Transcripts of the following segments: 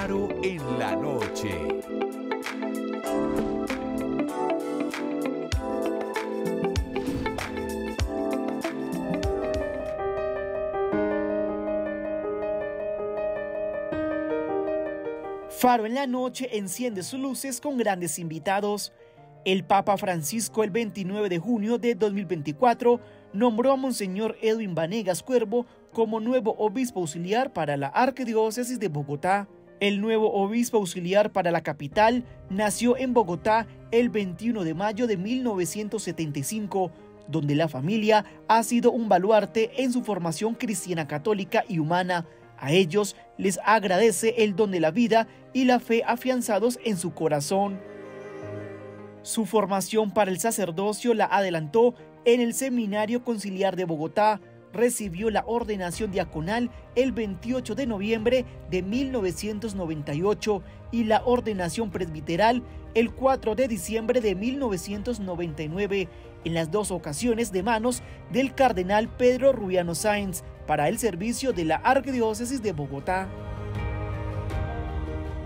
Faro en la noche. Faro en la noche enciende sus luces con grandes invitados. El Papa Francisco el 29 de junio de 2024 nombró a Monseñor Edwin Vanegas Cuervo como nuevo obispo auxiliar para la Arquidiócesis de Bogotá. El nuevo obispo auxiliar para la capital nació en Bogotá el 21 de mayo de 1975, donde la familia ha sido un baluarte en su formación cristiana católica y humana. A ellos les agradece el don de la vida y la fe afianzados en su corazón. Su formación para el sacerdocio la adelantó en el Seminario Conciliar de Bogotá. Recibió la ordenación diaconal el 28 de noviembre de 1998 y la ordenación presbiteral el 4 de diciembre de 1999, en las dos ocasiones de manos del cardenal Pedro Rubiano Sáenz para el servicio de la Arquidiócesis de Bogotá.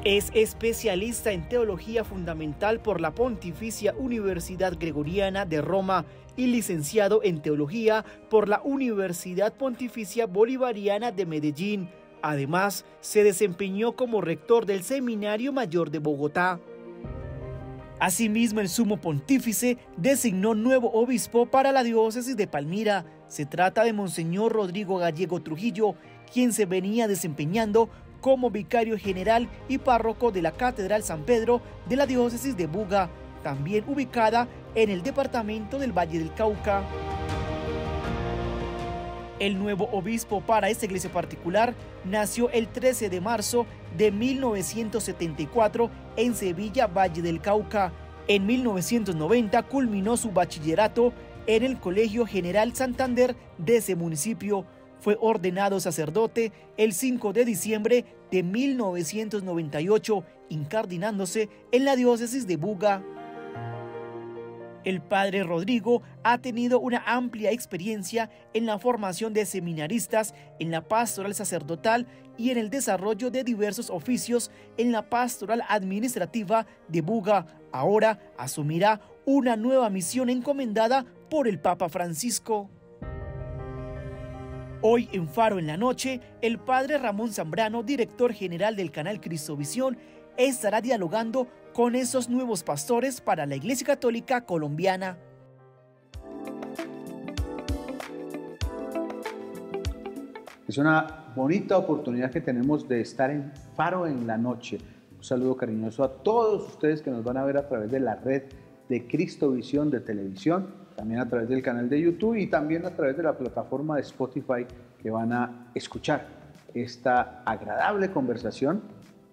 Es especialista en teología fundamental por la Pontificia Universidad Gregoriana de Roma y licenciado en teología por la Universidad Pontificia Bolivariana de Medellín. Además, se desempeñó como rector del Seminario Mayor de Bogotá. Asimismo, el Sumo Pontífice designó nuevo obispo para la diócesis de Palmira. Se trata de Monseñor Rodrigo Gallego Trujillo, quien se venía desempeñando como vicario general y párroco de la Catedral San Pedro de la diócesis de Buga, también ubicada en el departamento del Valle del Cauca. El nuevo obispo para esta iglesia particular nació el 13 de marzo de 1974 en Sevilla, Valle del Cauca. En 1990 culminó su bachillerato en el Colegio General Santander de ese municipio. Fue ordenado sacerdote el 5 de diciembre de 1998, incardinándose en la diócesis de Buga. El padre Rodrigo ha tenido una amplia experiencia en la formación de seminaristas, en la pastoral sacerdotal y en el desarrollo de diversos oficios en la pastoral administrativa de Buga. Ahora asumirá una nueva misión encomendada por el Papa Francisco. Hoy en Faro en la Noche, el padre Ramón Zambrano, director general del canal Cristovisión, estará dialogando con esos nuevos pastores para la Iglesia Católica colombiana. Es una bonita oportunidad que tenemos de estar en Faro en la Noche. Un saludo cariñoso a todos ustedes que nos van a ver a través de la red de Cristovisión de televisión, también a través del canal de YouTube y también a través de la plataforma de Spotify, que van a escuchar esta agradable conversación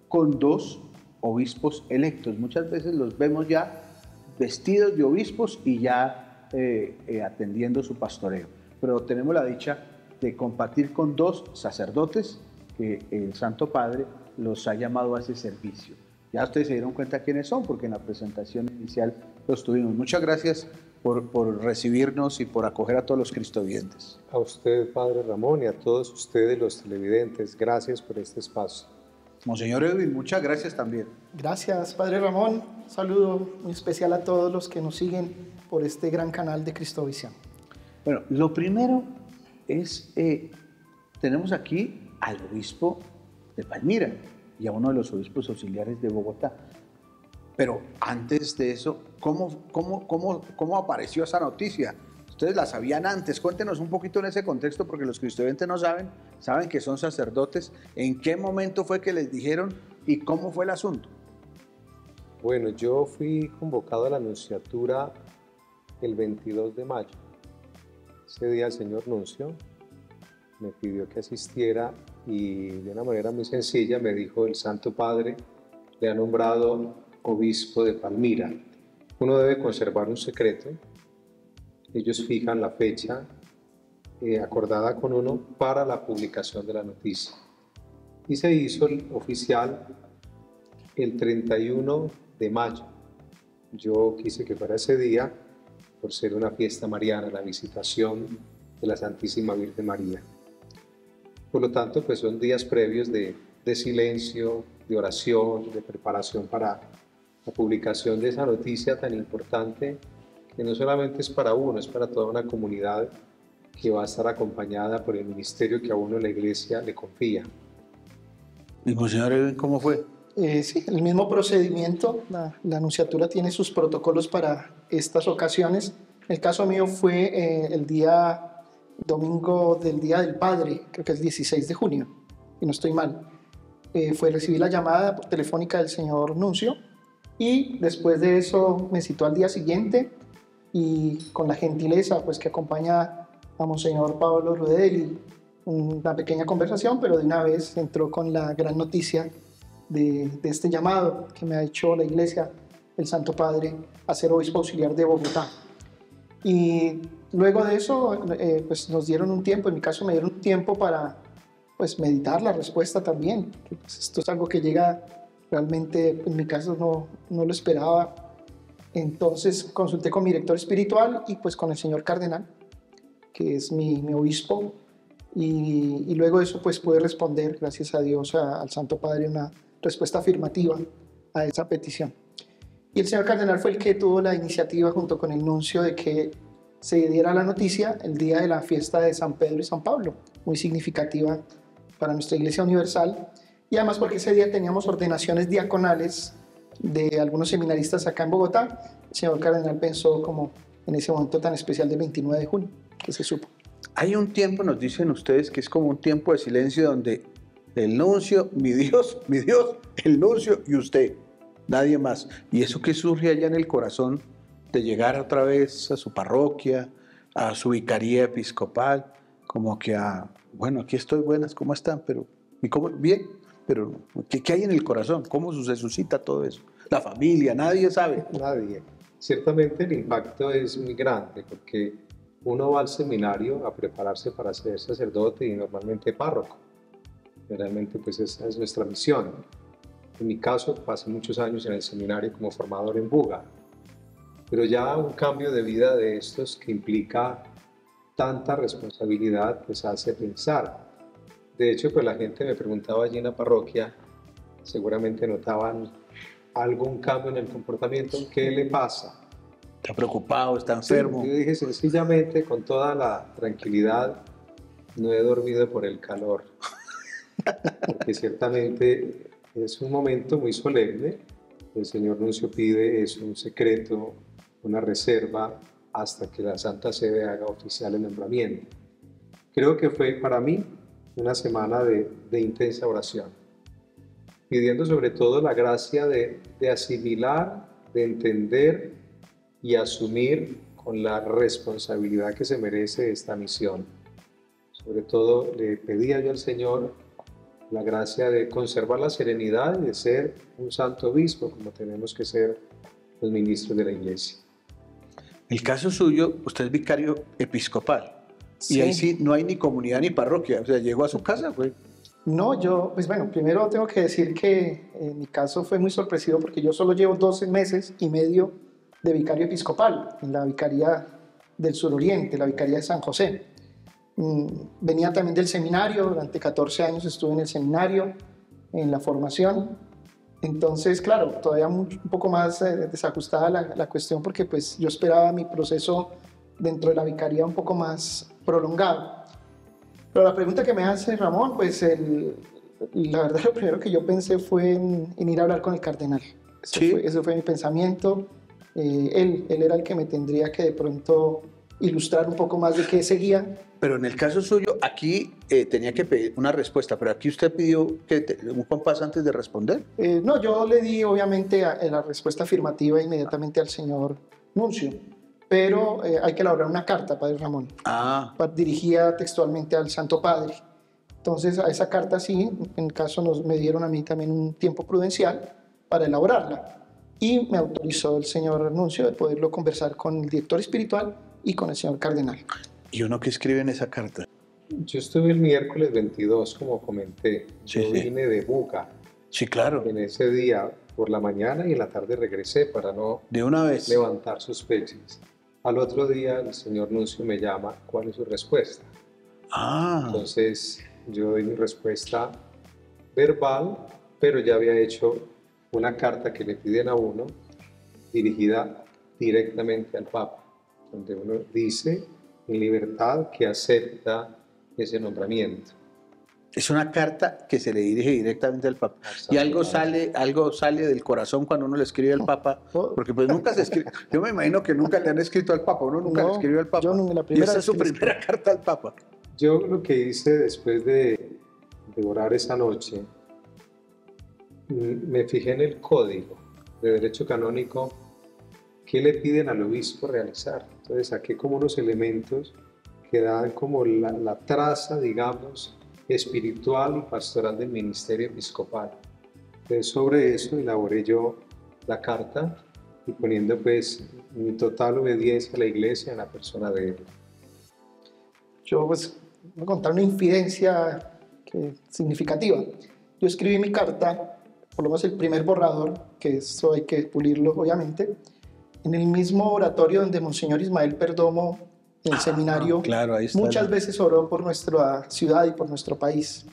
con dos obispos electos. Muchas veces los vemos ya vestidos de obispos y ya atendiendo su pastoreo, pero tenemos la dicha de compartir con dos sacerdotes que el Santo Padre los ha llamado a ese servicio. Ya ustedes se dieron cuenta quiénes son, porque en la presentación inicial los tuvimos. Muchas gracias por recibirnos y por acoger a todos los cristovidentes. A usted, Padre Ramón, y a todos ustedes, los televidentes, gracias por este espacio. Monseñor Edwin, muchas gracias también. Gracias, Padre Ramón. Un saludo muy especial a todos los que nos siguen por este gran canal de Cristovisión. Bueno, lo primero es, tenemos aquí al obispo de Palmira y a uno de los obispos auxiliares de Bogotá. Pero antes de eso, ¿cómo apareció esa noticia? Ustedes la sabían antes. Cuéntenos un poquito en ese contexto, porque los cristovidentes no saben que son sacerdotes. ¿En qué momento fue que les dijeron y cómo fue el asunto? Bueno, yo fui convocado a la nunciatura el 22 de mayo. Ese día el señor nuncio me pidió que asistiera y de una manera muy sencilla me dijo: el Santo Padre le ha nombrado obispo de Palmira. Uno debe conservar un secreto. Ellos fijan la fecha acordada con uno para la publicación de la noticia. Y se hizo el oficial el 31 de mayo. Yo quise que fuera ese día por ser una fiesta mariana, la visitación de la Santísima Virgen María. Por lo tanto, pues son días previos de de silencio, de oración, de preparación para la publicación de esa noticia tan importante, que no solamente es para uno, es para toda una comunidad que va a estar acompañada por el ministerio que a uno la iglesia le confía. ¿Y Monseñor Edwin, cómo fue? Sí, el mismo procedimiento. La nunciatura tiene sus protocolos para estas ocasiones. El caso mío fue el día domingo del Día del Padre, creo que es 16 de junio, y no estoy mal. Recibí la llamada telefónica del señor Nuncio, y después de eso me citó al día siguiente, y con la gentileza pues, que acompaña a Monseñor Pablo Rudelli, una pequeña conversación, pero de una vez entró con la gran noticia de este llamado que me ha hecho la Iglesia, el Santo Padre, a ser obispo auxiliar de Bogotá. Y luego de eso, pues nos dieron un tiempo, en mi caso me dieron un tiempo para pues, meditar la respuesta también. Pues, esto es algo que llega realmente, en mi caso no lo esperaba. Entonces consulté con mi director espiritual y pues con el señor cardenal, que es mi obispo, y luego de eso pues pude responder, gracias a Dios, al Santo Padre, una respuesta afirmativa a esa petición. Y el señor cardenal fue el que tuvo la iniciativa junto con el nuncio de que se diera la noticia el día de la fiesta de San Pedro y San Pablo, muy significativa para nuestra Iglesia Universal, y además porque ese día teníamos ordenaciones diaconales de algunos seminaristas acá en Bogotá. El señor cardenal pensó como en ese momento tan especial del 29 de junio, que se supo. Hay un tiempo, nos dicen ustedes, que es como un tiempo de silencio donde el nuncio, mi Dios, el nuncio y usted, nadie más. Y eso que surge allá en el corazón de llegar otra vez a su parroquia, a su vicaría episcopal, como que bueno, aquí estoy, buenas, ¿cómo están? ¿Y cómo? Bien, pero ¿qué hay en el corazón? ¿Cómo se suscita todo eso? La familia, nadie sabe. Nadie. Ciertamente el impacto es muy grande porque uno va al seminario a prepararse para ser sacerdote y normalmente párroco. Realmente pues esa es nuestra misión. En mi caso pasé muchos años en el seminario como formador en Buga, pero ya un cambio de vida de estos que implica tanta responsabilidad pues hace pensar. De hecho pues la gente me preguntaba allí en la parroquia, seguramente notaban algún cambio en el comportamiento, ¿qué le pasa? Está preocupado, está enfermo. Sí, yo dije sencillamente, con toda la tranquilidad, no he dormido por el calor, porque ciertamente es un momento muy solemne. El señor nuncio pide, es un secreto, una reserva, hasta que la Santa Sede haga oficial el nombramiento. Creo que fue para mí una semana de intensa oración, pidiendo sobre todo la gracia de asimilar, de entender y asumir con la responsabilidad que se merece esta misión. Sobre todo le pedía yo al Señor la gracia de conservar la serenidad y de ser un santo obispo como tenemos que ser los ministros de la Iglesia. El caso suyo, usted es vicario episcopal. Sí. Y ahí sí no hay ni comunidad ni parroquia. O sea, llegó a su casa, pues. No, pues bueno, primero tengo que decir que en mi caso fue muy sorpresivo porque yo solo llevo 12 meses y medio de vicario episcopal en la vicaría del suroriente, la vicaría de San José. Venía también del seminario, durante 14 años estuve en el seminario, en la formación. Entonces, claro, todavía un poco más desajustada la cuestión porque pues yo esperaba mi proceso dentro de la vicaría un poco más prolongado. Pero la pregunta que me hace Ramón, pues la verdad lo primero que yo pensé fue en ir a hablar con el cardenal. Eso fue mi pensamiento. Él era el que me tendría que de pronto ilustrar un poco más de qué seguía. Pero en el caso suyo, aquí tenía que pedir una respuesta, pero aquí usted pidió un compás antes de responder. No, yo le di obviamente la respuesta afirmativa inmediatamente al señor nuncio, pero hay que elaborar una carta, Padre Ramón, dirigida textualmente al Santo Padre. Entonces a esa carta sí, en el caso me dieron a mí también un tiempo prudencial para elaborarla. Y me autorizó el señor nuncio de poderlo conversar con el director espiritual y con el señor cardenal. ¿Y uno qué escribe en esa carta? Yo estuve el miércoles 22, como comenté. Sí, yo vine de Buga. Sí, claro. En ese día, por la mañana y en la tarde regresé para no de una vez levantar sospechas. Al otro día el señor nuncio me llama, ¿cuál es su respuesta? Entonces yo doy mi respuesta verbal, pero ya había hecho una carta que le piden a uno dirigida directamente al Papa, donde uno dice en libertad que acepta ese nombramiento. Es una carta que se le dirige directamente al Papa. Y algo sale del corazón cuando uno le escribe al Papa, porque pues nunca se escribe. Yo me imagino que nunca le han escrito al Papa, uno nunca le escribió al Papa. Yo no, la Y primera esa es su primera carta al Papa. Yo lo que hice después de orar esa noche, me fijé en el código de derecho canónico que le piden al obispo realizar. Entonces saqué como unos elementos que dan como la traza, digamos, espiritual y pastoral del ministerio episcopal. Entonces sobre eso elaboré yo la carta y poniendo pues mi total obediencia a la iglesia en la persona de él. Yo pues voy a contar una infidencia significativa. Yo escribí mi carta, por lo menos el primer borrador, que eso hay que pulirlo obviamente, en el mismo oratorio donde Monseñor Ismael Perdomo, en el seminario, claro, ahí está muchas veces oró por nuestra ciudad y por nuestro país.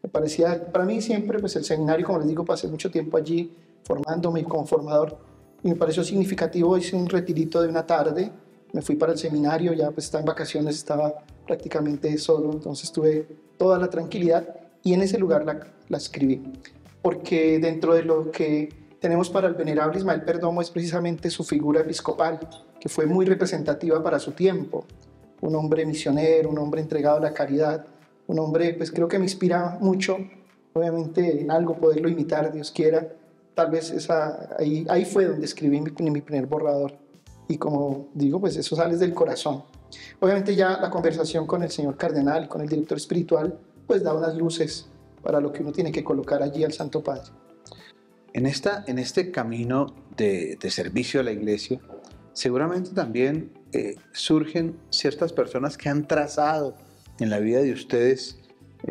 Me parecía, para mí siempre, pues el seminario, como les digo, pasé mucho tiempo allí formándome como formador y me pareció significativo. Hice un retirito de una tarde, me fui para el seminario, ya pues estaba en vacaciones, estaba prácticamente solo, entonces tuve toda la tranquilidad y en ese lugar la escribí. Porque dentro de lo que tenemos para el venerable Ismael Perdomo es precisamente su figura episcopal, que fue muy representativa para su tiempo. Un hombre misionero, un hombre entregado a la caridad, un hombre, pues creo que me inspira mucho, obviamente en algo poderlo imitar, Dios quiera. Tal vez ahí fue donde escribí mi primer borrador. Y como digo, pues eso sale del corazón. Obviamente ya la conversación con el señor cardenal y con el director espiritual, pues da unas luces para lo que uno tiene que colocar allí al Santo Padre. En este camino de servicio a la iglesia, seguramente también surgen ciertas personas que han trazado en la vida de ustedes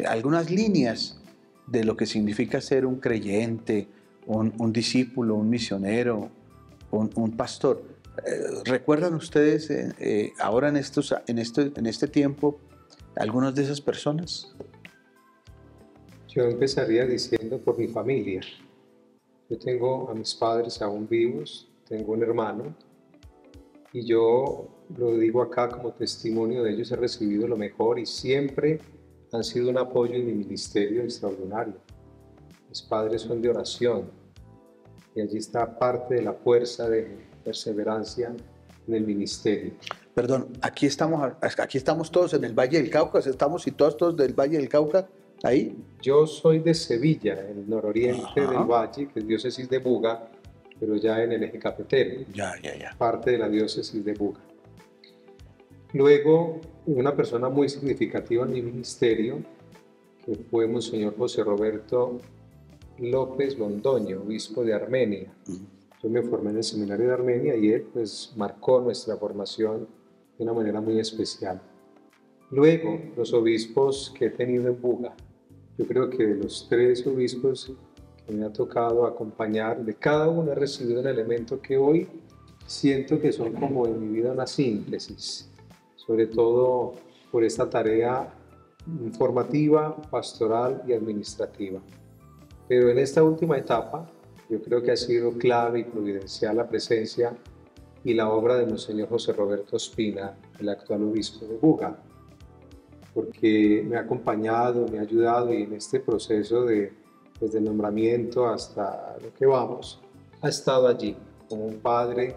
algunas líneas de lo que significa ser un creyente, un discípulo, un misionero, un pastor. ¿Recuerdan ustedes ahora en este tiempo algunas de esas personas? Yo empezaría diciendo por mi familia. Yo tengo a mis padres aún vivos, tengo un hermano y yo lo digo acá como testimonio de ellos, he recibido lo mejor y siempre han sido un apoyo en mi ministerio extraordinario. Mis padres son de oración y allí está parte de la fuerza de perseverancia en el ministerio. Perdón, aquí estamos todos en el Valle del Cauca, estamos y todos del Valle del Cauca, ahí. Yo soy de Sevilla, en el nororiente Ajá. del valle, que es diócesis de Buga, pero ya en el eje cafetero. Ya. Parte de la diócesis de Buga. Luego, una persona muy significativa en mi ministerio, que fue Monseñor José Roberto López Londoño, obispo de Armenia. Yo me formé en el seminario de Armenia y él pues marcó nuestra formación de una manera muy especial. Luego, los obispos que he tenido en Buga. Yo creo que de los 3 obispos que me ha tocado acompañar, de cada uno he recibido un elemento que hoy siento que son como en mi vida una síntesis, sobre todo por esta tarea formativa, pastoral y administrativa. Pero en esta última etapa, yo creo que ha sido clave y providencial la presencia y la obra de Monseñor José Roberto Ospina, el actual obispo de Buga, porque me ha acompañado, me ha ayudado y en este proceso desde el nombramiento hasta lo que vamos, ha estado allí como un padre.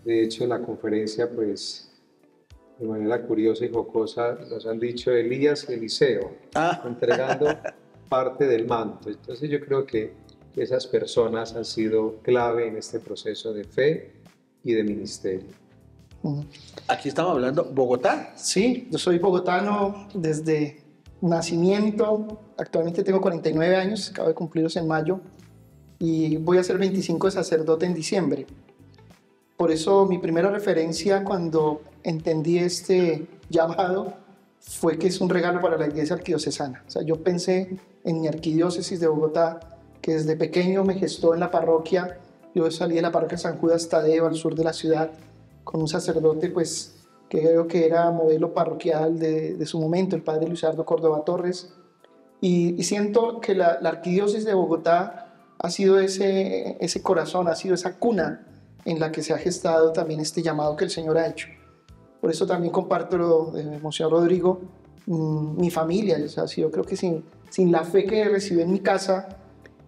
De hecho, en la conferencia, pues, de manera curiosa y jocosa, nos han dicho Elías y Eliseo, entregando parte del manto. Entonces yo creo que esas personas han sido clave en este proceso de fe y de ministerio. Aquí estamos hablando, ¿Bogotá? Sí, yo soy bogotano desde nacimiento. Actualmente tengo 49 años, acabo de cumplirlos en mayo y voy a ser 25 de sacerdote en diciembre. Por eso mi primera referencia cuando entendí este llamado fue que es un regalo para la iglesia arquidiocesana. O sea, yo pensé en mi arquidiócesis de Bogotá, que desde pequeño me gestó en la parroquia. Yo salí de la parroquia San Judas Tadeo, al sur de la ciudad, con un sacerdote pues, que creo que era modelo parroquial de su momento, el padre Luis Ardo Córdoba Torres. Y siento que la Arquidiócesis de Bogotá ha sido ese corazón, ha sido esa cuna en la que se ha gestado también este llamado que el Señor ha hecho. Por eso también comparto lo de Monseñor Rodrigo, mi familia. O sea, yo creo que sin la fe que recibí en mi casa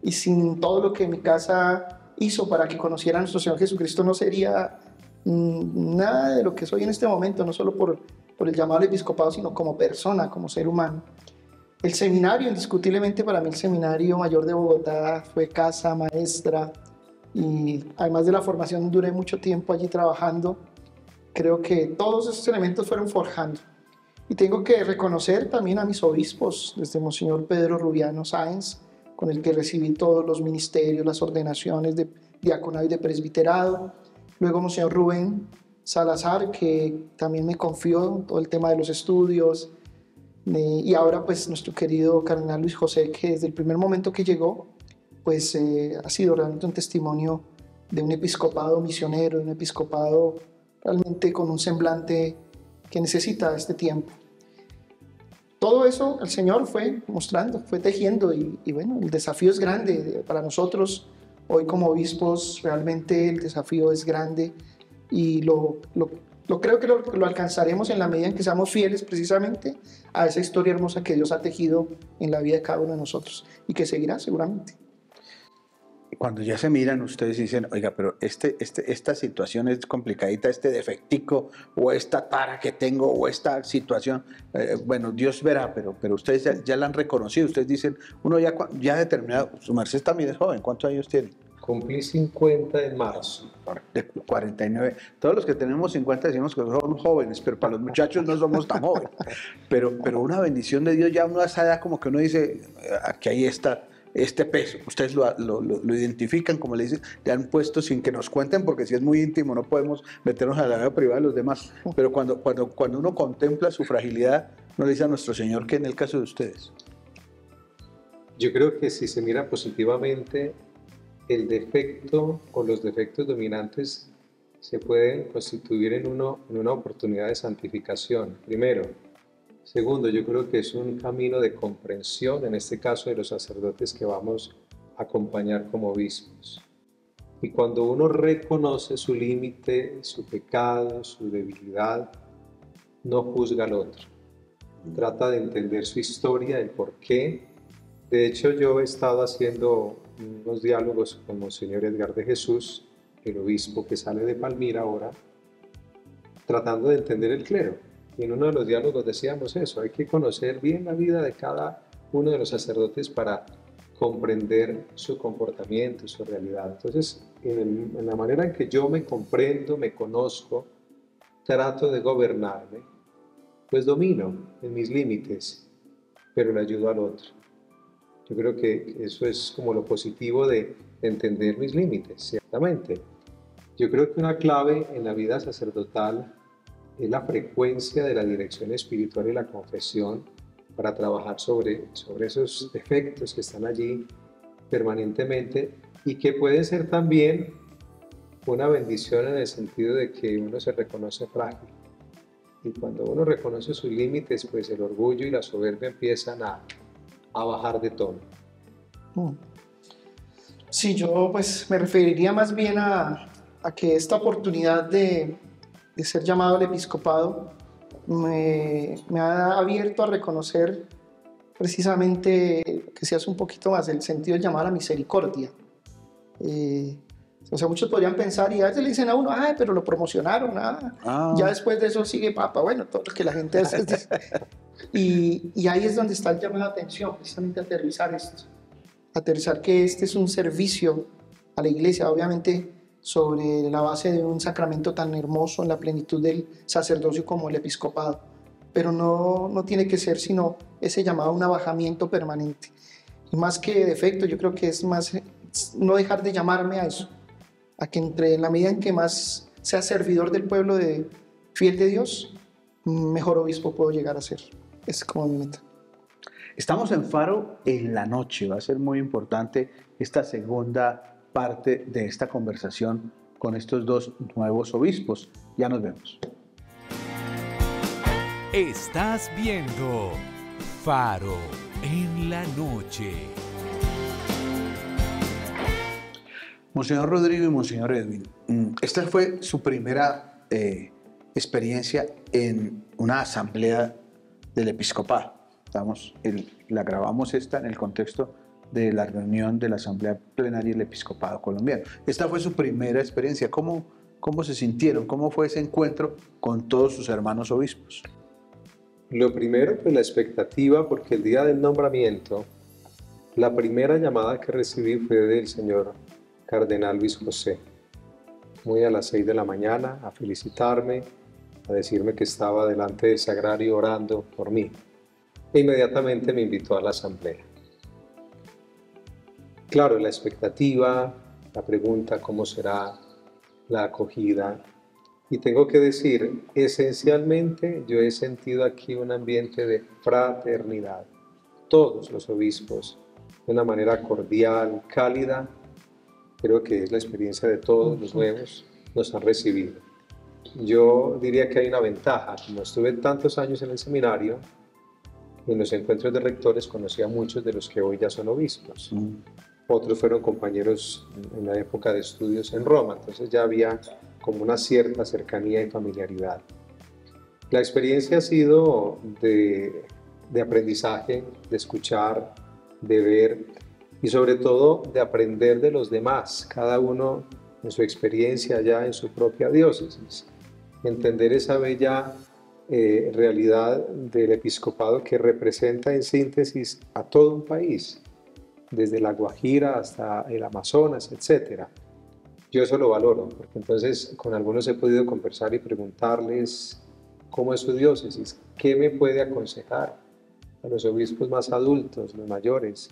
y sin todo lo que mi casa hizo para que conociera a nuestro Señor Jesucristo, no sería nada de lo que soy en este momento, no solo por el llamado al episcopado, sino como persona, como ser humano. El seminario, indiscutiblemente para mí el Seminario Mayor de Bogotá fue casa maestra, y además de la formación duré mucho tiempo allí trabajando. Creo que todos esos elementos fueron forjando. Y tengo que reconocer también a mis obispos, desde Monseñor Pedro Rubiano Sáenz, con el que recibí todos los ministerios, las ordenaciones de diaconado y de presbiterado. Luego Monseñor Rubén Salazar, que también me confió todo el tema de los estudios. Y ahora pues nuestro querido cardenal Luis José, que desde el primer momento que llegó, pues ha sido realmente un testimonio de un episcopado misionero, de un episcopado realmente con un semblante que necesita este tiempo. Todo eso el Señor fue mostrando, fue tejiendo, y bueno, el desafío es grande para nosotros. Hoy como obispos realmente el desafío es grande, y creo que lo alcanzaremos en la medida en que seamos fieles precisamente a esa historia hermosa que Dios ha tejido en la vida de cada uno de nosotros, y que seguirá seguramente. Cuando ya se miran ustedes y dicen, oiga, pero esta situación es complicadita, este defectico, o esta tara que tengo, o esta situación, bueno, Dios verá, pero ustedes ya la han reconocido. Ustedes dicen, uno ya determinado, su merced también es joven, ¿cuántos años tiene? Cumplí 50 en marzo. De 49. Todos los que tenemos 50 decimos que somos jóvenes, pero para los muchachos no somos tan jóvenes. Pero una bendición de Dios, ya uno a esa edad como que uno dice, aquí ahí está este peso. Ustedes lo identifican, como le dicen, le han puesto sin que nos cuenten, porque si es muy íntimo no podemos meternos a la vida privada de los demás. Pero cuando uno contempla su fragilidad, no le dice a nuestro Señor que en el caso de ustedes. Yo creo que si se mira positivamente, el defecto o los defectos dominantes se pueden constituir en una oportunidad de santificación, primero. Segundo, yo creo que es un camino de comprensión, en este caso de los sacerdotes que vamos a acompañar como obispos. Y cuando uno reconoce su límite, su pecado, su debilidad, no juzga al otro. Trata de entender su historia, el porqué. De hecho, yo he estado haciendo unos diálogos con Monseñor Edgar de Jesús, el obispo que sale de Palmira ahora, tratando de entender el clero. Y en uno de los diálogos decíamos eso, hay que conocer bien la vida de cada uno de los sacerdotes para comprender su comportamiento, su realidad. Entonces, en la manera en que yo me comprendo, me conozco, trato de gobernarme, pues domino en mis límites, pero le ayudo al otro. Yo creo que eso es como lo positivo de entender mis límites, ciertamente. Yo creo que una clave en la vida sacerdotal es la frecuencia de la dirección espiritual y la confesión para trabajar sobre esos defectos que están allí permanentemente y que pueden ser también una bendición en el sentido de que uno se reconoce frágil. Y cuando uno reconoce sus límites, pues el orgullo y la soberbia empiezan a bajar de tono. Sí, yo pues me referiría más bien a que esta oportunidad de ser llamado al episcopado me ha abierto a reconocer precisamente que se hace un poquito más el sentido del llamado a la misericordia. O sea, muchos podrían pensar, y a veces le dicen a uno, ay, pero lo promocionaron, ya después de eso sigue papa. Bueno, todo lo que la gente hace. Y ahí es donde está el llamado de atención, precisamente aterrizar esto. Aterrizar que este es un servicio a la iglesia, obviamente sobre la base de un sacramento tan hermoso en la plenitud del sacerdocio como el episcopado. Pero no tiene que ser sino ese llamado a un abajamiento permanente. Y más que defecto, yo creo que es más no dejar de llamarme a eso, a que en la medida en que más sea servidor del pueblo, fiel de Dios, mejor obispo puedo llegar a ser. Es como mi meta. Estamos en Faro en la noche. Va a ser muy importante esta segunda parte de esta conversación con estos dos nuevos obispos. Ya nos vemos. Estás viendo Faro en la noche. Monseñor Rodrigo y Monseñor Edwin, esta fue su primera experiencia en una asamblea del episcopado. La grabamos esta en el contexto de la reunión de la Asamblea Plenaria del Episcopado Colombiano. Esta fue su primera experiencia. ¿Cómo se sintieron? ¿Cómo fue ese encuentro con todos sus hermanos obispos? Lo primero, pues la expectativa, porque el día del nombramiento, la primera llamada que recibí fue del señor Cardenal Luis José, muy a las 6 de la mañana, a felicitarme, a decirme que estaba delante del sagrario orando por mí. E inmediatamente me invitó a la asamblea. Claro, la expectativa, la pregunta cómo será la acogida. Y tengo que decir, esencialmente yo he sentido aquí un ambiente de fraternidad. Todos los obispos, de una manera cordial, cálida, creo que es la experiencia de todos los nuevos, nos han recibido. Yo diría que hay una ventaja. Como estuve tantos años en el seminario, en los encuentros de rectores conocí a muchos de los que hoy ya son obispos. Otros fueron compañeros en la época de estudios en Roma, entonces ya había como una cierta cercanía y familiaridad. La experiencia ha sido de aprendizaje, de escuchar, de ver y sobre todo de aprender de los demás, cada uno en su experiencia ya en su propia diócesis. Entender esa bella realidad del episcopado que representa en síntesis a todo un país, desde la Guajira hasta el Amazonas, etc. Yo eso lo valoro, porque entonces con algunos he podido conversar y preguntarles cómo es su diócesis, qué me puede aconsejar a los obispos más adultos, los mayores.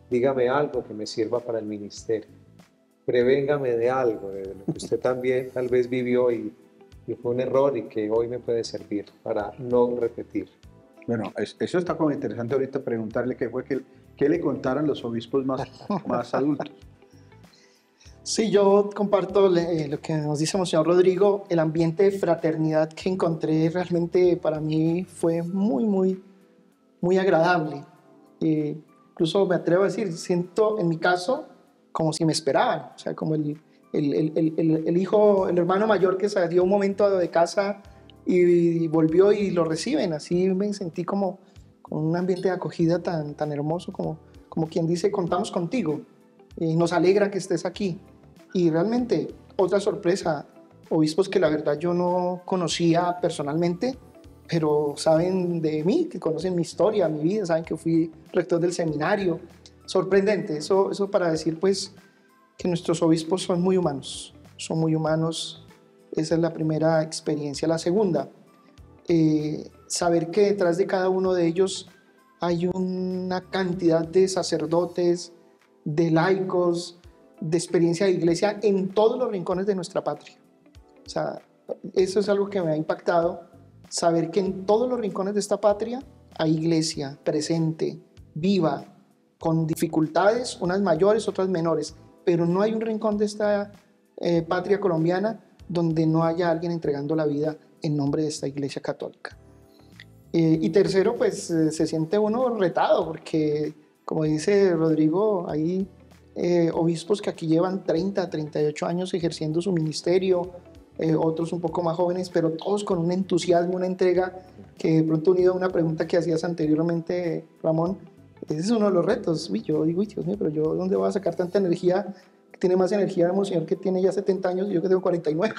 Dígame algo que me sirva para el ministerio. Prevéngame de algo, de lo que usted también tal vez vivió y fue un error y que hoy me puede servir para no repetir. Bueno, eso está como interesante ahorita preguntarle qué le contaron los obispos más adultos. Sí, yo comparto lo que nos dice Monseñor Rodrigo. El ambiente de fraternidad que encontré realmente para mí fue muy agradable. Incluso me atrevo a decir, siento en mi caso como si me esperaban, o sea, como el hijo, el hermano mayor que salió un momento de casa y volvió y lo reciben. Así me sentí como con un ambiente de acogida tan hermoso, como quien dice, contamos contigo y nos alegra que estés aquí. Y realmente, otra sorpresa, obispos que la verdad yo no conocía personalmente, pero saben de mí, que conocen mi historia, mi vida, saben que fui rector del seminario. Sorprendente, eso para decir pues que nuestros obispos son muy humanos. Esa es la primera experiencia. La segunda, saber que detrás de cada uno de ellos hay una cantidad de sacerdotes, de laicos, de experiencia de iglesia en todos los rincones de nuestra patria. O sea, eso es algo que me ha impactado, saber que en todos los rincones de esta patria hay iglesia presente, viva, con dificultades, unas mayores, otras menores, pero no hay un rincón de esta patria colombiana donde no haya alguien entregando la vida en nombre de esta iglesia católica. Y tercero, pues se siente uno retado, porque como dice Rodrigo, hay obispos que aquí llevan 30, 38 años ejerciendo su ministerio, otros un poco más jóvenes, pero todos con un entusiasmo, una entrega, que de pronto unido a una pregunta que hacías anteriormente, Ramón, ese es uno de los retos. Yo digo, Dios mío, pero yo ¿dónde voy a sacar tanta energía? Tiene más energía el monseñor que tiene ya 70 años y yo que tengo 49.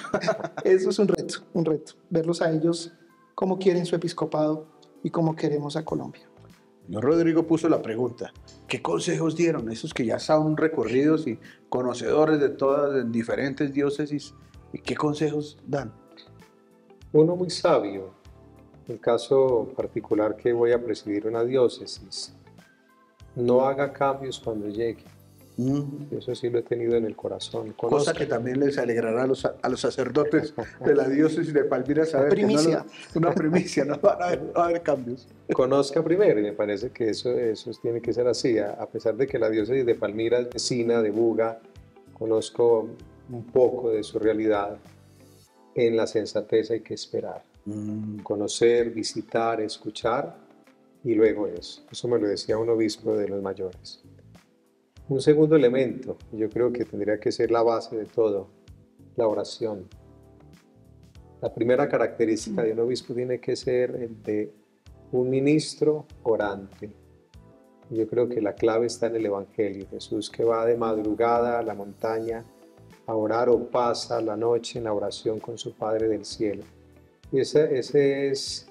Eso es un reto, verlos a ellos cómo quieren su episcopado y cómo queremos a Colombia. Rodrigo puso la pregunta, ¿qué consejos dieron esos que ya son recorridos y conocedores de todas diferentes diócesis? ¿Y qué consejos dan? Uno muy sabio, el caso particular que voy a presidir una diócesis, no haga cambios cuando llegue. Eso sí lo he tenido en el corazón. Cosa que también les alegrará a los sacerdotes de la diócesis de Palmira saber primicia. Que una primicia, no van a haber cambios. Conozca primero, y me parece que eso tiene que ser así. A pesar de que la diócesis de Palmira es vecina de Buga, conozco un poco de su realidad. En la sensatez hay que esperar. Conocer, visitar, escuchar y luego eso. Eso me lo decía un obispo de los mayores. Un segundo elemento, yo creo que tendría que ser la base de todo, la oración. La primera característica de un obispo tiene que ser el de un ministro orante. Yo creo que la clave está en el Evangelio. Jesús que va de madrugada a la montaña a orar o pasa la noche en la oración con su Padre del cielo. Y ese es,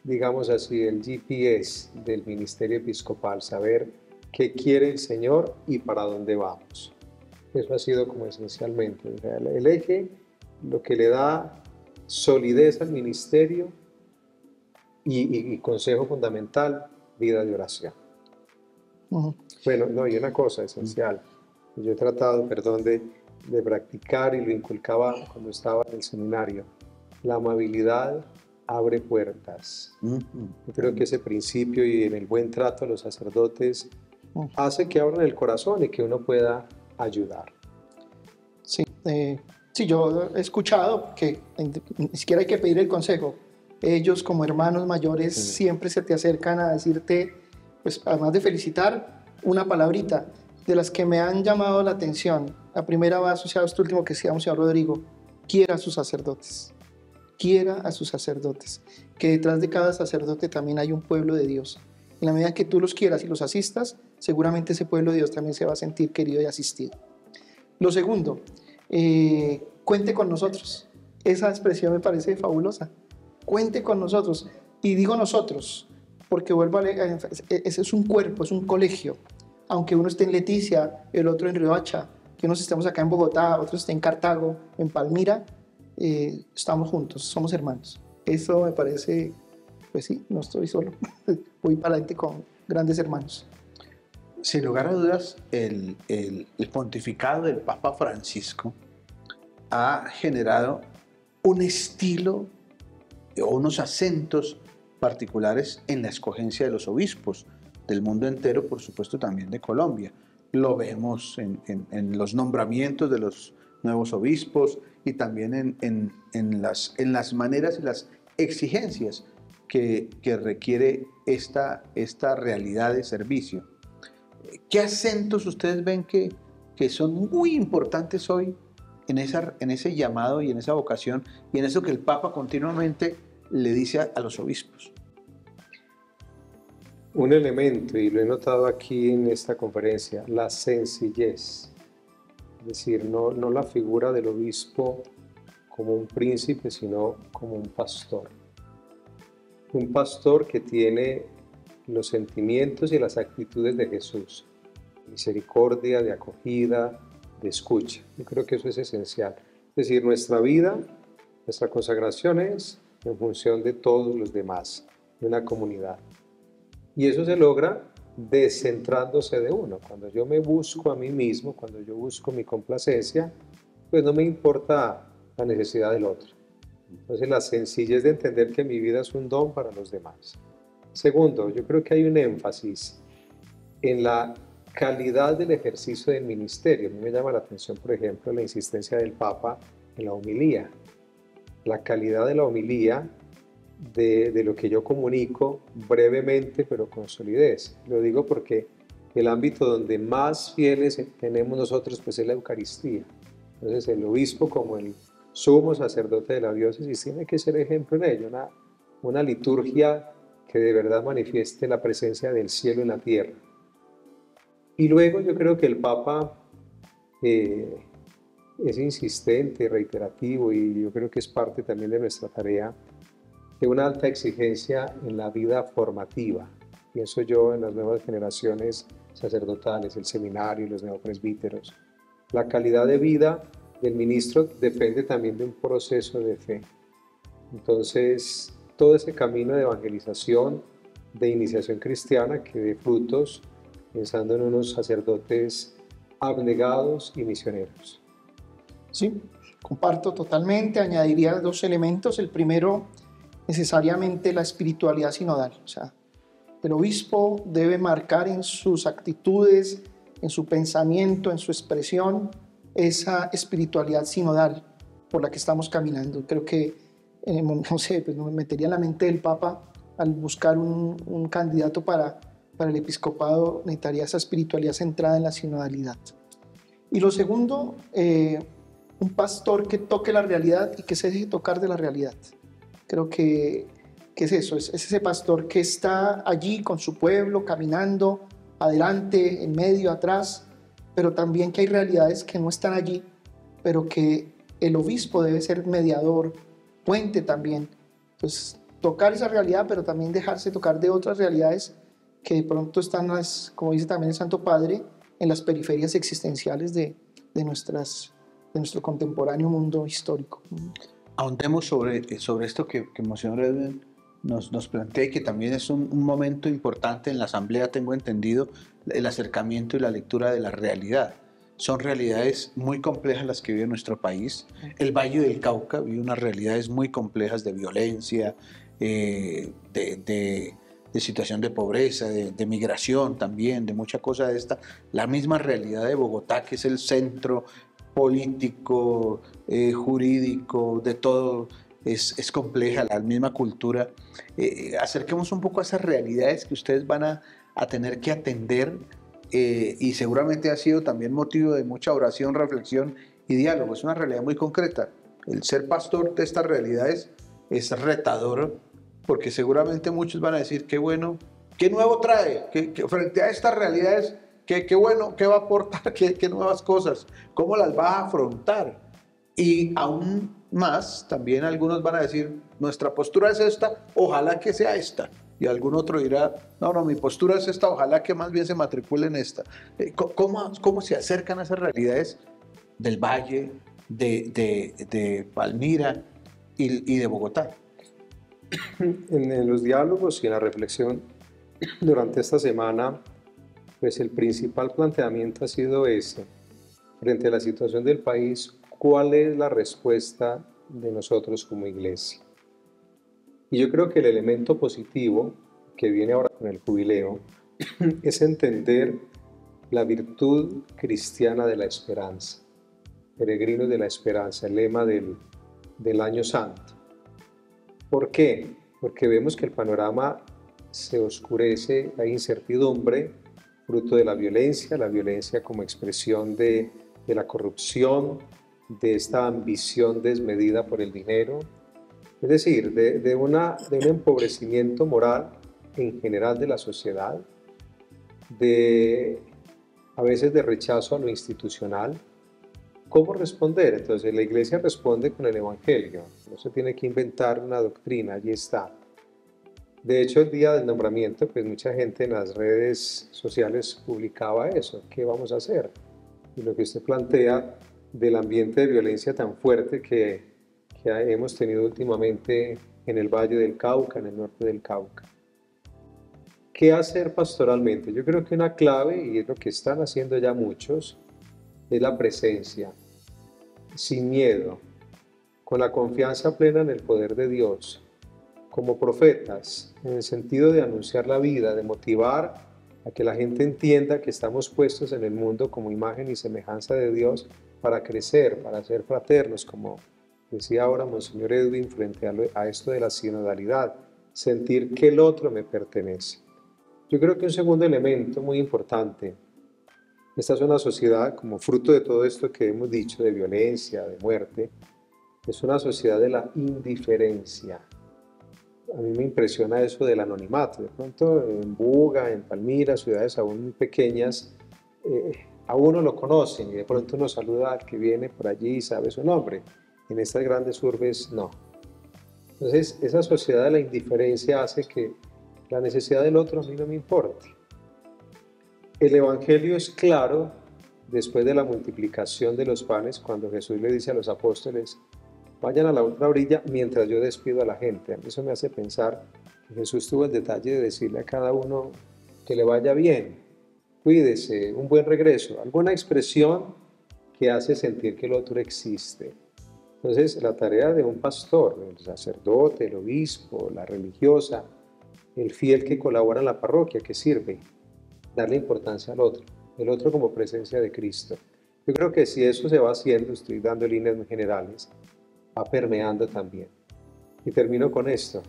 digamos así, el GPS del ministerio episcopal, saber qué quiere el Señor y para dónde vamos. Eso ha sido como esencialmente, o sea, el eje, lo que le da solidez al ministerio y consejo fundamental, vida de oración. Bueno, no, y una cosa esencial, yo he tratado, perdón, de practicar y lo inculcaba cuando estaba en el seminario, la amabilidad abre puertas. Yo creo que ese principio y en el buen trato a los sacerdotes hace que abran el corazón y que uno pueda ayudar. Sí, sí, yo he escuchado que ni siquiera hay que pedir el consejo. Ellos como hermanos mayores siempre se te acercan a decirte, pues además de felicitar, una palabrita de las que me han llamado la atención. La primera va asociada a esto último que decía señor Rodrigo: quiera a sus sacerdotes. Quiera a sus sacerdotes. Que detrás de cada sacerdote también hay un pueblo de Dios. En la medida que tú los quieras y los asistas, seguramente ese pueblo de Dios también se va a sentir querido y asistido. Lo segundo, cuente con nosotros. Esa expresión me parece fabulosa. Cuente con nosotros. Y digo nosotros, porque vuelvo a leer, ese es un cuerpo, es un colegio. Aunque uno esté en Leticia, el otro en Riohacha, que unos estemos acá en Bogotá, otros estén en Cartago, en Palmira, estamos juntos, somos hermanos. Eso me parece, pues sí, no estoy solo. Voy para adelante con grandes hermanos. Sin lugar a dudas, el pontificado del Papa Francisco ha generado un estilo o unos acentos particulares en la escogencia de los obispos del mundo entero, por supuesto también de Colombia. Lo vemos en los nombramientos de los nuevos obispos y también en las maneras y las exigencias que requiere esta realidad de servicio. ¿Qué acentos ustedes ven que son muy importantes hoy en ese llamado y en esa vocación y en eso que el Papa continuamente le dice a los obispos? Un elemento, y lo he notado aquí en esta conferencia, la sencillez. Es decir, no la figura del obispo como un príncipe, sino como un pastor. Un pastor que tiene los sentimientos y las actitudes de Jesús. Misericordia, de acogida, de escucha. Yo creo que eso es esencial. Es decir, nuestra vida, nuestra consagración es en función de todos los demás, de una comunidad. Y eso se logra descentrándose de uno. Cuando yo me busco a mí mismo, cuando yo busco mi complacencia, pues no me importa la necesidad del otro. Entonces la sencillez de entender que mi vida es un don para los demás. Segundo, yo creo que hay un énfasis en la calidad del ejercicio del ministerio. A mí me llama la atención, por ejemplo, la insistencia del Papa en la homilía. La calidad de la homilía, de lo que yo comunico brevemente pero con solidez. Lo digo porque el ámbito donde más fieles tenemos nosotros pues es la Eucaristía. Entonces el obispo como el sumo sacerdote de la diócesis tiene que ser ejemplo en ello, una liturgia que de verdad manifieste la presencia del cielo en la tierra. Y luego yo creo que el Papa es insistente, reiterativo, y yo creo que es parte también de nuestra tarea, de una alta exigencia en la vida formativa. Pienso yo en las nuevas generaciones sacerdotales, el seminario, los neopresbíteros. La calidad de vida del ministro depende también de un proceso de fe. Entonces, todo ese camino de evangelización, de iniciación cristiana que dé frutos, pensando en unos sacerdotes abnegados y misioneros. Sí, comparto totalmente. Añadiría dos elementos. El primero, necesariamente la espiritualidad sinodal. O sea, el obispo debe marcar en sus actitudes, en su pensamiento, en su expresión, esa espiritualidad sinodal por la que estamos caminando. Creo que, no sé, pues me metería en la mente del Papa al buscar un candidato para el episcopado necesitaría esa espiritualidad centrada en la sinodalidad. Y lo segundo, un pastor que toque la realidad y que se deje tocar de la realidad. Creo que es eso, es ese pastor que está allí con su pueblo, caminando adelante, en medio, atrás, pero también que hay realidades que no están allí, pero que el obispo debe ser mediador, puente también. Pues tocar esa realidad, pero también dejarse tocar de otras realidades que de pronto están, como dice también el Santo Padre, en las periferias existenciales de nuestro contemporáneo mundo histórico. Ahondemos sobre esto que Monseñor Edwin nos plantea y que también es un momento importante en la asamblea, tengo entendido, el acercamiento y la lectura de la realidad. Son realidades muy complejas las que vive nuestro país. El Valle del Cauca vive unas realidades muy complejas de violencia, de situación de pobreza, de migración también, de mucha cosa de esta. La misma realidad de Bogotá, que es el centro político, jurídico, de todo, es compleja, la misma cultura. Acerquemos un poco a esas realidades que ustedes van a tener que atender, y seguramente ha sido también motivo de mucha oración, reflexión y diálogo. Es una realidad muy concreta. El ser pastor de estas realidades es retador, porque seguramente muchos van a decir, qué bueno, qué nuevo trae, que frente a estas realidades, qué bueno, qué va a aportar, qué nuevas cosas, cómo las va a afrontar. Y aún más, también algunos van a decir, nuestra postura es esta, ojalá que sea esta. Y algún otro dirá, no, mi postura es esta, ojalá que más bien se matricule en esta. ¿Cómo se acercan a esas realidades del Valle, de Palmira y de Bogotá? En los diálogos y en la reflexión durante esta semana, pues el principal planteamiento ha sido ese. Frente a la situación del país, ¿cuál es la respuesta de nosotros como iglesia? Y yo creo que el elemento positivo que viene ahora con el jubileo es entender la virtud cristiana de la esperanza. Peregrinos de la esperanza, el lema del año santo. ¿Por qué? Porque vemos que el panorama se oscurece, hay incertidumbre, fruto de la violencia como expresión de la corrupción, de esta ambición desmedida por el dinero, es decir, de un empobrecimiento moral en general de la sociedad, a veces de rechazo a lo institucional. ¿Cómo responder? Entonces la iglesia responde con el evangelio, no se tiene que inventar una doctrina, allí está. De hecho, el día del nombramiento, pues mucha gente en las redes sociales publicaba eso, ¿qué vamos a hacer? Y lo que usted plantea del ambiente de violencia tan fuerte que hemos tenido últimamente en el Valle del Cauca, en el norte del Cauca. ¿Qué hacer pastoralmente? Yo creo que una clave, y es lo que están haciendo ya muchos, es la presencia, sin miedo, con la confianza plena en el poder de Dios, como profetas, en el sentido de anunciar la vida, de motivar a que la gente entienda que estamos puestos en el mundo como imagen y semejanza de Dios para crecer, para ser fraternos, como decía ahora Monseñor Edwin frente a esto de la sinodalidad, sentir que el otro me pertenece. Yo creo que un segundo elemento muy importante, esta es una sociedad como fruto de todo esto que hemos dicho de violencia, de muerte, es una sociedad de la indiferencia. A mí me impresiona eso del anonimato. De pronto en Buga, en Palmira, ciudades aún pequeñas, a uno lo conocen y de pronto uno saluda al que viene por allí y sabe su nombre. En estas grandes urbes no. Entonces esa sociedad de la indiferencia hace que la necesidad del otro a mí no me importe. El Evangelio es claro después de la multiplicación de los panes, cuando Jesús le dice a los apóstoles, vayan a la otra orilla mientras yo despido a la gente. A mí eso me hace pensar que Jesús tuvo el detalle de decirle a cada uno que le vaya bien, cuídese, un buen regreso, alguna expresión que hace sentir que el otro existe. Entonces, la tarea de un pastor, el sacerdote, el obispo, la religiosa, el fiel que colabora en la parroquia, que sirve, darle importancia al otro, el otro como presencia de Cristo. Yo creo que si eso se va haciendo, estoy dando líneas muy generales, va permeando también. Y termino con esto.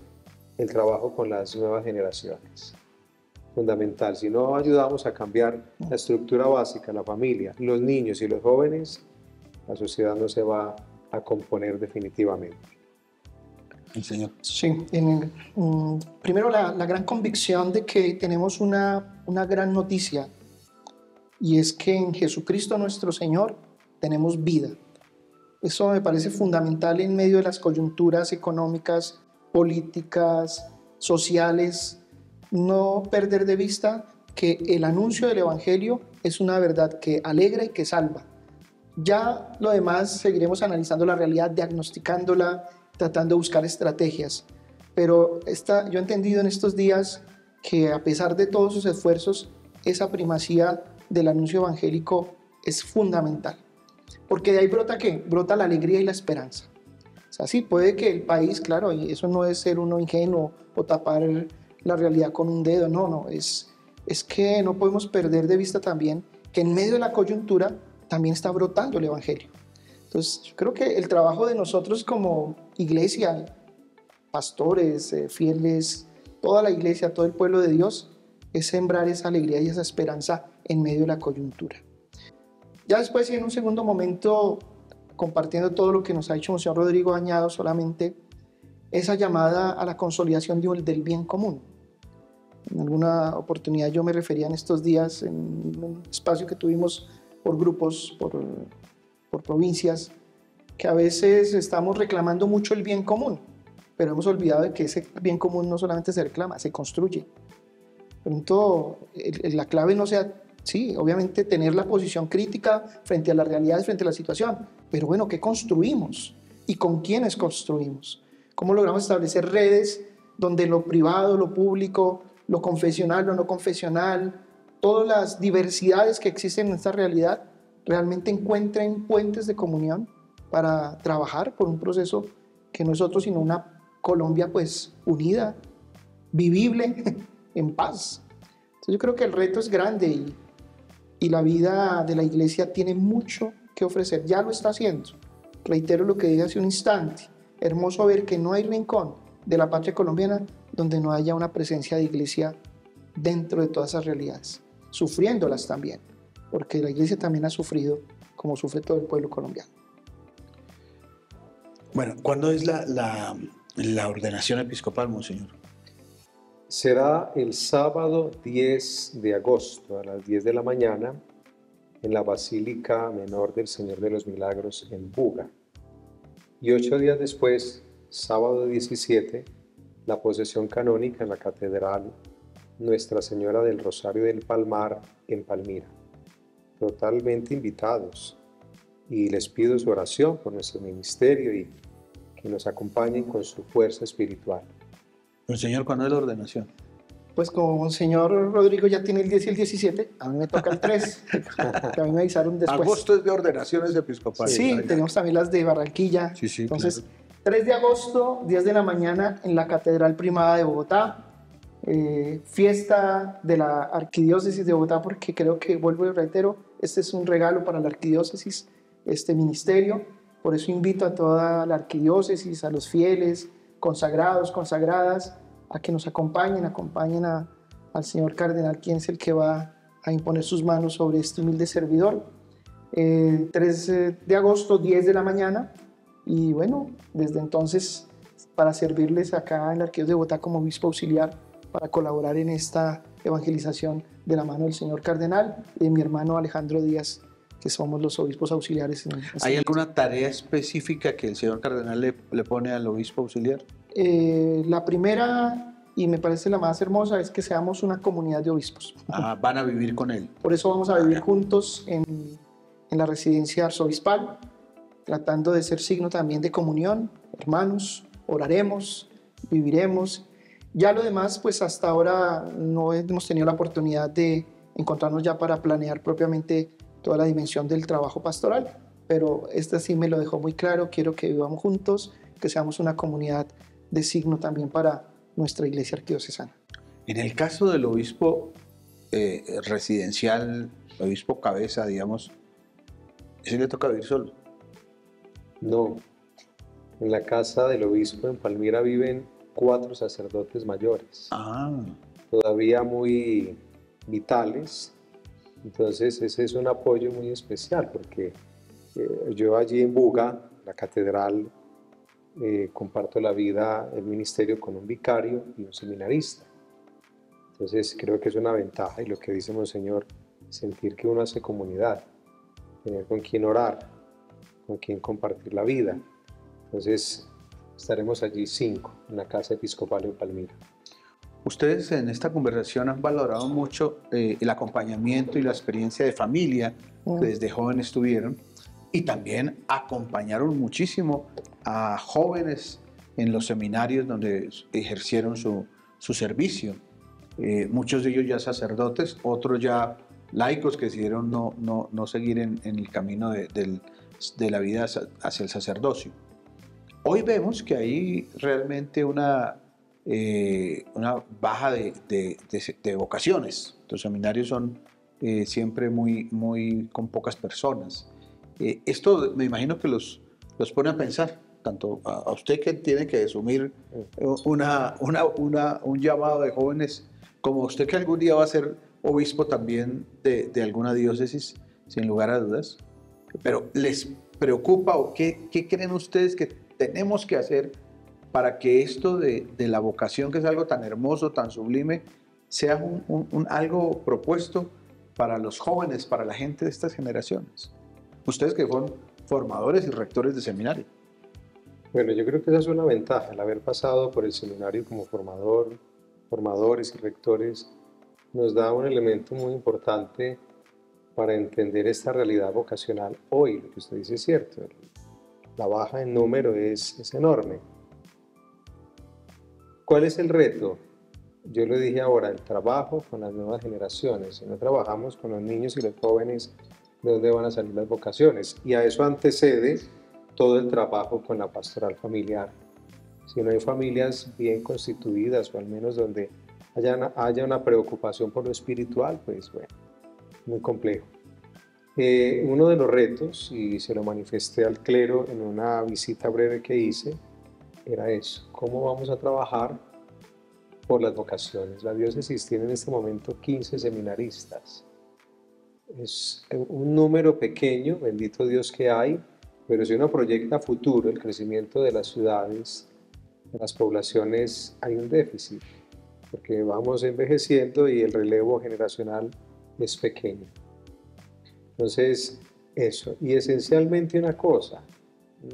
el trabajo con las nuevas generaciones. Fundamental. Si no ayudamos a cambiar la estructura básica, la familia, los niños y los jóvenes, la sociedad no se va a componer definitivamente. El Señor. Sí, primero la gran convicción de que tenemos una gran noticia, y es que en Jesucristo nuestro Señor tenemos vida. Eso me parece fundamental en medio de las coyunturas económicas, políticas, sociales, no perder de vista que el anuncio del Evangelio es una verdad que alegra y que salva. Ya lo demás seguiremos analizando la realidad, diagnosticándola, tratando de buscar estrategias. Pero yo he entendido en estos días que a pesar de todos sus esfuerzos, esa primacía del anuncio evangélico es fundamental. Porque de ahí brota ¿qué? Brota la alegría y la esperanza. O sea, sí, puede que el país, claro, y eso no es ser uno ingenuo o tapar la realidad con un dedo, no, es que no podemos perder de vista también que en medio de la coyuntura también está brotando el Evangelio. Entonces, yo creo que el trabajo de nosotros como iglesia, pastores, fieles, toda la iglesia, todo el pueblo de Dios, es sembrar esa alegría y esa esperanza en medio de la coyuntura. Ya después, y en un segundo momento, compartiendo todo lo que nos ha dicho Monseñor Rodrigo, añado solamente esa llamada a la consolidación del bien común. En alguna oportunidad yo me refería en estos días, en un espacio que tuvimos por grupos, por provincias, que a veces estamos reclamando mucho el bien común, pero hemos olvidado de que ese bien común no solamente se reclama, se construye. Pronto la clave no sea, sí, obviamente tener la posición crítica frente a las realidades, frente a la situación, pero bueno, ¿qué construimos? ¿Y con quiénes construimos? ¿Cómo logramos establecer redes donde lo privado, lo público, lo confesional, lo no confesional, todas las diversidades que existen en esta realidad realmente encuentren puentes de comunión para trabajar por un proceso que no es otro sino una Colombia pues unida, vivible, en paz? Entonces yo creo que el reto es grande y la vida de la iglesia tiene mucho que ofrecer, ya lo está haciendo. Reitero lo que dije hace un instante, hermoso ver que no hay rincón de la patria colombiana donde no haya una presencia de iglesia dentro de todas esas realidades, sufriéndolas también, porque la iglesia también ha sufrido como sufre todo el pueblo colombiano. Bueno, ¿cuándo es la ordenación episcopal, Monseñor? Será el sábado 10 de agosto a las 10 de la mañana en la Basílica Menor del Señor de los Milagros en Buga. Y 8 días después, sábado 17, la posesión canónica en la Catedral Nuestra Señora del Rosario del Palmar en Palmira. Totalmente invitados. Y les pido su oración por nuestro ministerio y que nos acompañen con su fuerza espiritual. Monseñor, ¿cuándo es la ordenación? Pues como Monseñor Rodrigo ya tiene el 10 y el 17, a mí me toca el 3, que a mí me avisaron después. Agosto es de ordenaciones episcopales. Sí, tenemos también las de Barranquilla. Sí, entonces, claro. 3 de agosto, 10 de la mañana en la Catedral Primada de Bogotá. Fiesta de la Arquidiócesis de Bogotá, porque creo que, vuelvo y reitero, este es un regalo para la Arquidiócesis, este ministerio. Por eso invito a toda la Arquidiócesis, a los fieles, consagrados, consagradas, a que nos acompañen al señor cardenal, quien es el que va a imponer sus manos sobre este humilde servidor. 3 de agosto, 10 de la mañana, y bueno, desde entonces, para servirles acá en la Arquidiócesis de Bogotá como obispo auxiliar, para colaborar en esta evangelización de la mano del señor cardenal y de mi hermano Alejandro Díaz, que somos los obispos auxiliares. ¿Hay alguna tarea específica que el señor cardenal le pone al obispo auxiliar? La primera, y me parece la más hermosa, es que seamos una comunidad de obispos. Van a vivir con él. Por eso vamos a vivir juntos en la residencia arzobispal, tratando de ser signo también de comunión. Hermanos, oraremos, viviremos. Ya lo demás, pues hasta ahora no hemos tenido la oportunidad de encontrarnos ya para planear propiamente toda la dimensión del trabajo pastoral, pero esta sí me lo dejó muy claro. Quiero que vivamos juntos, que seamos una comunidad de signo también para nuestra iglesia arquidiocesana. En el caso del obispo residencial, obispo cabeza, digamos, ¿ese le toca vivir solo? No, en la casa del obispo en Palmira viven 4 sacerdotes mayores, Ah, todavía muy vitales. Entonces ese es un apoyo muy especial porque yo allí en Buga, la catedral, comparto la vida, el ministerio con un vicario y un seminarista. Entonces creo que es una ventaja y lo que dice Monseñor, sentir que uno hace comunidad, tener con quien orar, con quien compartir la vida. Entonces estaremos allí 5 en la Casa Episcopal en Palmira. ustedes en esta conversación han valorado mucho el acompañamiento y la experiencia de familia que desde jóvenes tuvieron y también acompañaron muchísimo a jóvenes en los seminarios donde ejercieron su servicio. Muchos de ellos ya sacerdotes, otros ya laicos que decidieron no seguir en el camino de la vida hacia el sacerdocio. Hoy vemos que hay realmente una baja de vocaciones. Los seminarios son siempre muy con pocas personas. Esto me imagino que los pone a pensar, tanto a usted que tiene que asumir un llamado de jóvenes, como a usted que algún día va a ser obispo también de alguna diócesis, sin lugar a dudas. Pero ¿les preocupa o qué creen ustedes que tenemos que hacer para que esto de la vocación, que es algo tan hermoso, tan sublime, sea algo propuesto para los jóvenes, para la gente de estas generaciones? Ustedes que fueron formadores y rectores de seminario. Bueno, yo creo que esa es una ventaja, el haber pasado por el seminario como formadores y rectores, nos da un elemento muy importante para entender esta realidad vocacional hoy. Lo que usted dice es cierto, la baja en número es enorme. ¿Cuál es el reto? Yo lo dije ahora, el trabajo con las nuevas generaciones. Si no trabajamos con los niños y los jóvenes, ¿de dónde van a salir las vocaciones? Y a eso antecede todo el trabajo con la pastoral familiar. Si no hay familias bien constituidas, o al menos donde haya una preocupación por lo espiritual, pues bueno, muy complejo. Uno de los retos, y se lo manifesté al clero en una visita breve que hice, era eso: ¿cómo vamos a trabajar por las vocaciones? La diócesis tiene en este momento 15 seminaristas. Es un número pequeño, bendito Dios que hay, pero si uno proyecta a futuro el crecimiento de las ciudades, de las poblaciones, hay un déficit, porque vamos envejeciendo y el relevo generacional es pequeño. Entonces, eso. Y esencialmente una cosa,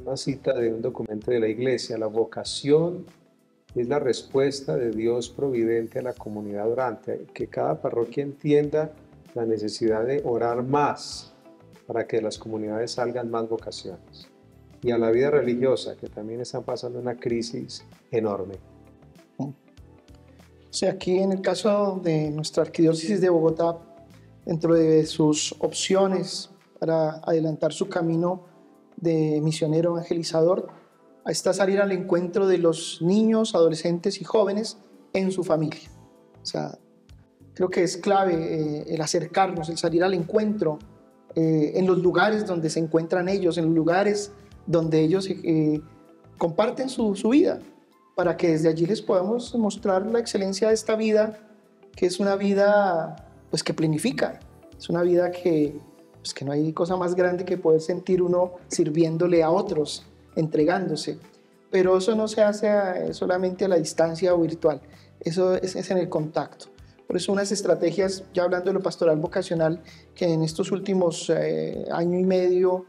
una cita de un documento de la Iglesia: la vocación es la respuesta de Dios providente a la comunidad orante, que cada parroquia entienda la necesidad de orar más para que de las comunidades salgan más vocaciones. Y a la vida religiosa, que también están pasando una crisis enorme. O sea, aquí en el caso de nuestra arquidiócesis de Bogotá, dentro de sus opciones para adelantar su camino de misionero evangelizador, está salir al encuentro de los niños, adolescentes y jóvenes en su familia. O sea, creo que es clave el acercarnos, el salir al encuentro en los lugares donde se encuentran ellos, en los lugares donde ellos comparten su vida, para que desde allí les podamos mostrar la excelencia de esta vida, que es una vida pues, que planifica, es una vida que no hay cosa más grande que poder sentir uno sirviéndole a otros, entregándose. Pero eso no se hace solamente a la distancia o virtual, eso es en el contacto. Por eso unas estrategias, ya hablando de lo pastoral vocacional, que en estos últimos año y medio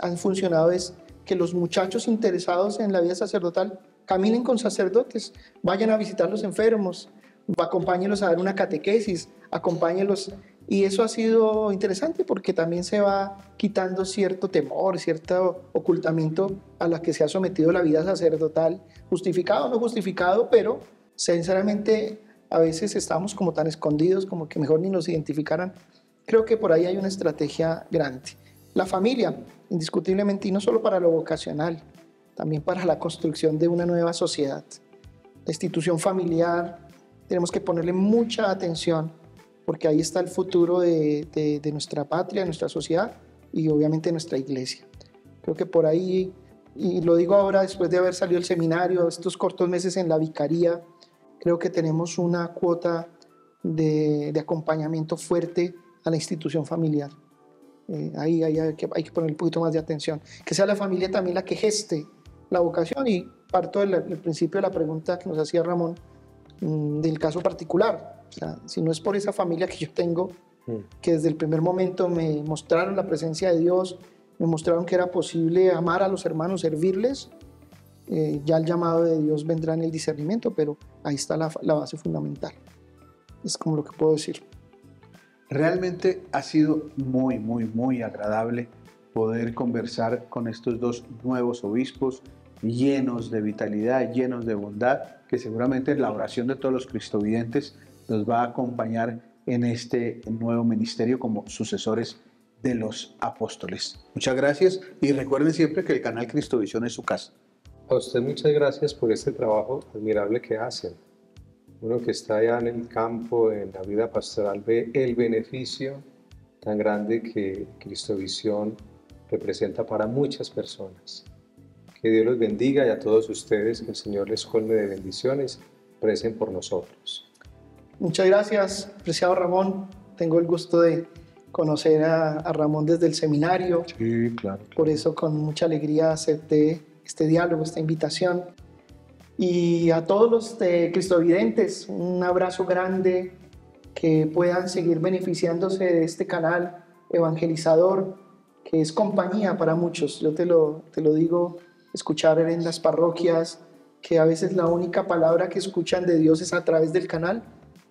han funcionado, es que los muchachos interesados en la vida sacerdotal caminen con sacerdotes, vayan a visitar a los enfermos, acompáñenlos a dar una catequesis, acompáñenlos. Y eso ha sido interesante porque también se va quitando cierto temor, cierto ocultamiento a la que se ha sometido la vida sacerdotal, justificado o no justificado, pero sinceramente a veces estamos como tan escondidos, como que mejor ni nos identificaran. Creo que por ahí hay una estrategia grande. La familia, indiscutiblemente, y no solo para lo vocacional, también para la construcción de una nueva sociedad. La institución familiar, tenemos que ponerle mucha atención, porque ahí está el futuro de nuestra patria, de nuestra sociedad y obviamente de nuestra iglesia. Creo que por ahí y lo digo ahora después de haber salido del seminario, estos cortos meses en la vicaría, creo que tenemos una cuota de acompañamiento fuerte a la institución familiar. Ahí hay que poner un poquito más de atención. Que sea la familia también la que geste la vocación, y parto del principio de la pregunta que nos hacía Ramón, del caso particular. O sea, si no es por esa familia que yo tengo, que desde el primer momento me mostraron la presencia de Dios, me mostraron que era posible amar a los hermanos, servirles, ya el llamado de Dios vendrá en el discernimiento, pero ahí está la base fundamental. Es como lo que puedo decir. Realmente ha sido muy agradable poder conversar con estos dos nuevos obispos llenos de vitalidad, llenos de bondad, que seguramente la oración de todos los cristovidentes los va a acompañar en este nuevo ministerio como sucesores de los apóstoles. Muchas gracias y recuerden siempre que el canal Cristovisión es su casa. A usted muchas gracias por este trabajo admirable que hacen. Uno que está allá en el campo, en la vida pastoral, ve el beneficio tan grande que Cristovisión representa para muchas personas. Que Dios los bendiga y a todos ustedes, que el Señor les colme de bendiciones, recen por nosotros. Muchas gracias, apreciado Ramón. Tengo el gusto de conocer a Ramón desde el seminario. Sí, claro. Por eso con mucha alegría acepté este diálogo, esta invitación. Y a todos los cristovidentes, un abrazo grande, que puedan seguir beneficiándose de este canal evangelizador, que es compañía para muchos. Yo te lo digo, escuchar en las parroquias, que a veces la única palabra que escuchan de Dios es a través del canal,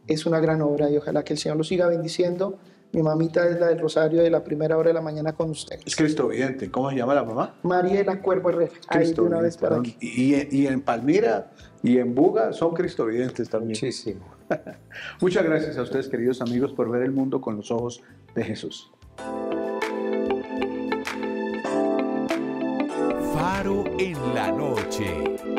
es una gran obra, y ojalá que el Señor lo siga bendiciendo. Mi mamita es la del Rosario de la primera hora de la mañana con ustedes. Es cristovidente. ¿Cómo se llama la mamá? Mariela Cuervo Herrera. Ahí de una vez para aquí. Y en Palmira y en Buga son cristovidentes también. Muchísimo. Muchas gracias a ustedes, queridos amigos, por ver el mundo con los ojos de Jesús. Faro en la noche.